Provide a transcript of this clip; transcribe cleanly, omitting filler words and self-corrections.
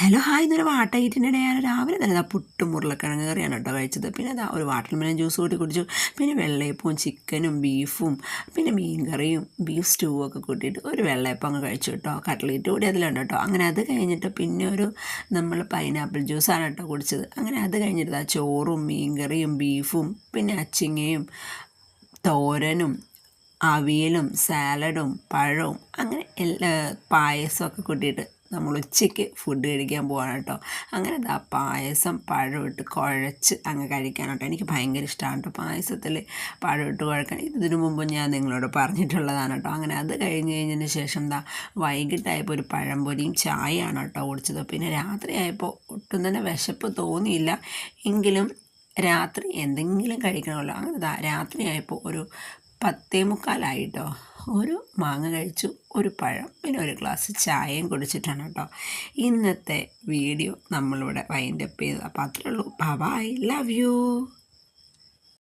Hello hi ഇന്നൊരു വാട്ടയിറ്റിനിടെ ഞാൻ രാവിലെ തന്നെ പുട്ടും ഉരുളക്കിഴങ്ങ് കറിയാണ് കേട്ടോ കഴിച്ചത്. പിന്നെ ഒരു വാട്ടർമെലൻ ജ്യൂസ് കൂടി കുടിച്ചു. പിന്നെ വെള്ളയപ്പവും ചിക്കനും ബീഫും പിന്നെ മീൻ കറിയും ബീഫ് സ്റ്റൂ ഒക്കെ കൂട്ടിയിട്ട് ഒരു വെള്ളയപ്പം അങ്ങ് കഴിച്ചു കേട്ടോ. കട്ട്ലേറ്റ് കൂടി അതിലുണ്ട് കേട്ടോ. അങ്ങനെ അത് കഴിഞ്ഞിട്ട് പിന്നെ നമ്മൾ പൈനാപ്പിൾ ജ്യൂസാണ് കേട്ടോ കുടിച്ചത്. അങ്ങനെ അത് കഴിഞ്ഞിട്ട് ചോറും മീൻ കറിയും ബീഫും പിന്നെ അച്ചിങ്ങയും തോരനും അവിയലും സാലഡും പഴവും അങ്ങനെ പായസമൊക്കെ കൂട്ടിയിട്ട് നമ്മൾ ഉച്ചയ്ക്ക് ഫുഡ് കഴിക്കാൻ പോവാണ് കേട്ടോ. അങ്ങനെ പായസം പഴമിട്ട് കുഴച്ച് അങ്ങ് കഴിക്കാൻ കേട്ടോ. എനിക്ക് ഭയങ്കര ഇഷ്ടമാണ് കേട്ടോ പായസത്തിൽ പഴമിട്ട് കുഴക്കാൻ. ഇതിനു മുമ്പ് ഞാൻ നിങ്ങളോട് പറഞ്ഞിട്ടുള്ളതാണ് കേട്ടോ. അങ്ങനെ അത് കഴിഞ്ഞതിന് ശേഷം വൈകിട്ടായപ്പോൾ ഒരു പഴംപൊരിയും ചായയാണ് കേട്ടോ കുടിച്ചത്. പിന്നെ രാത്രിയായപ്പോൾ ഒട്ടും തന്നെ വിശപ്പ് തോന്നിയില്ല. എങ്കിലും രാത്രി എന്തെങ്കിലും കഴിക്കണമല്ലോ. അങ്ങനെ രാത്രിയായപ്പോൾ ഒരു 10:45 ഒരു മാങ്ങ കഴിച്ചു, ഒരു പഴം, പിന്നെ ഒരു ഗ്ലാസ് ചായയും കുടിച്ചിട്ടാണ് കേട്ടോ ഇന്നത്തെ വീഡിയോ നമ്മളിവിടെ വൈൻഡപ്പ് ചെയ്തത്. അപ്പോൾ അത്രേ ഉള്ളൂ. Bye, love U.